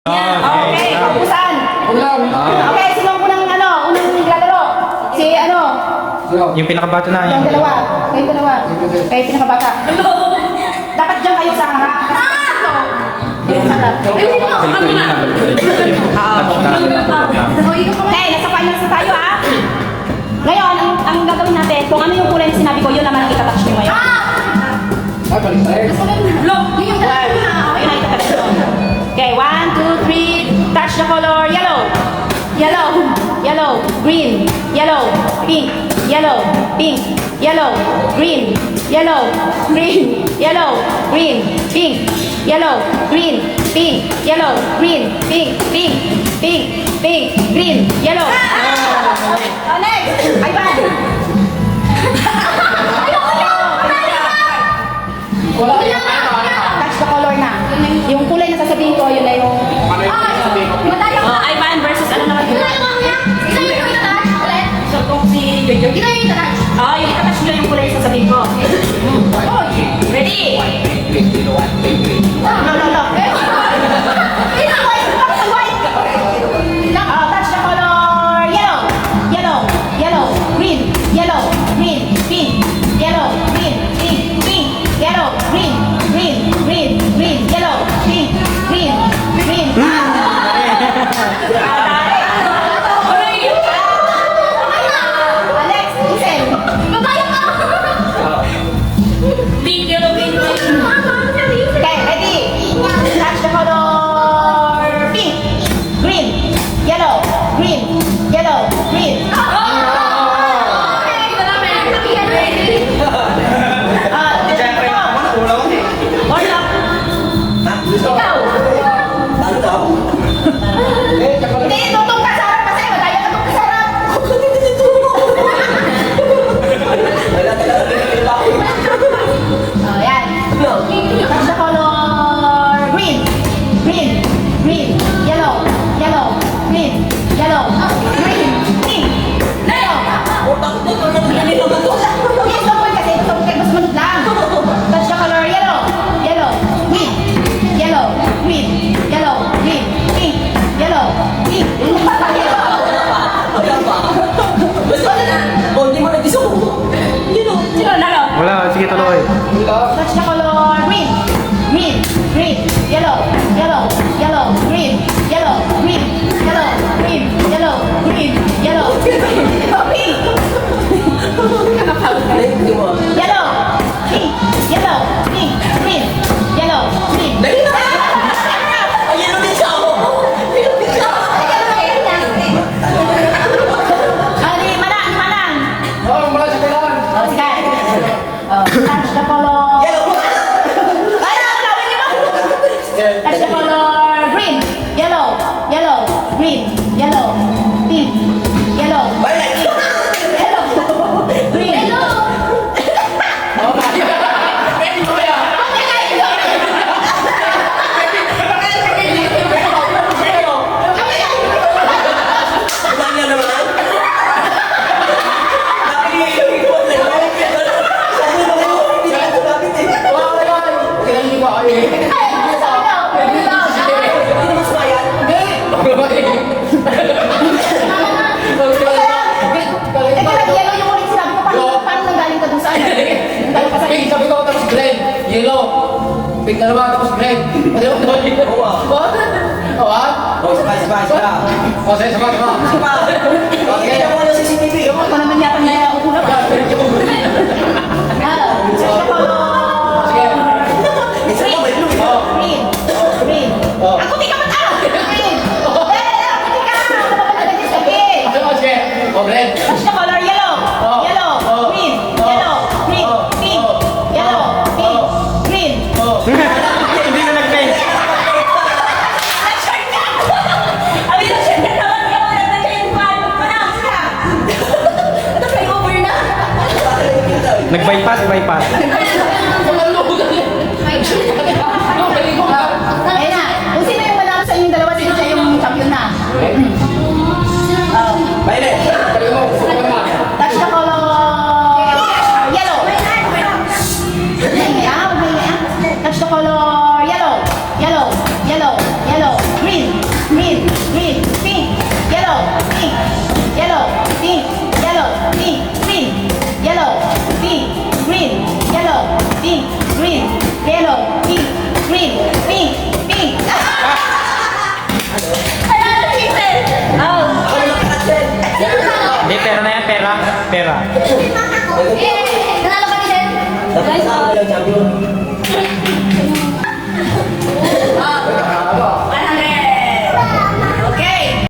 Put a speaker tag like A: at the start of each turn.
A: Okay, pagpusan. Okay, sino ang unang unang naglalaro? Si
B: Yung pinakabata na
A: yung dalawa. Kayo pinakabata. Dapat dyan kayo sa harap. Okay, nasa finals na tayo ha. Ngayon, ang gagawin natin, kung ano yung kulay na sinabi ko, yun naman ang itatouch nyo ngayon. Ayun ang itatouch nyo. Okay, 1, 2, 3, touch the color yellow. Yellow, green, yellow, pink, yellow, pink, yellow, green, yellow, green, yellow, green, pink, yellow, green, pink, yellow, green, pink, pink, pink, pink, green, yellow. Next, Ivan. Touch the color na. Yung kulay na sasabihin ko, yun na yung... Ivan versus ano naman yun? So, kung si Jojo. Yung itatouch nyo yung kulay na sasabihin ko. Ready? No. Touch the color yellow, green, pink, yellow, green, pink, yellow, green, yellow, pink, green. Alex, listen. Pink, yellow, green. Okay, ready? Touch the color pink, green, yellow, green. Hindi, tutong ka sa harap kasi madaya ka tutong sa harap. Yan. Touch the color green, yellow, green, pink, yes, tungkol kasi tutong kayo, mas manod lang. Touch the color yellow, green, pink, yellow, pink. Sino nalo?
B: Wala, sige tuloy.
A: Touch the color green, yellow, green, pink, green. Ali, manang. Touch the color. Touch the color green, yellow, green, pink, yellow, green. Yellow yung ulit sinabi ko, paano nanggaling ka dun sa ano? Nanggaling ka sa
C: Pink, sabi ko tapos green. Yellow. Pink na naman tapos green. Ano yung what? Sige, sama. Okay.
A: Ako naman yata na ako na ba? Green. Ako di ka matalo! Green!
C: Sige. Oh, green.
A: Touch the color yellow, green, pink, green.
B: Hindi na nag-bench. Nag-bypass.
A: Ayun na. Kung sino yung manalo sa inyong dalawa, sino siya yung champion na. Touch the color yellow. Touch the color yellow, green, green, green, pink, yellow, pink, yellow, pink, yellow, pink, green, yellow, pink, green, yellow, pink, green, yellow, pink, green, pink, pink. Oh.
B: Hindi, pera na yan, pera. Pera.
A: Nanalo ka din. Guys,
C: Champion.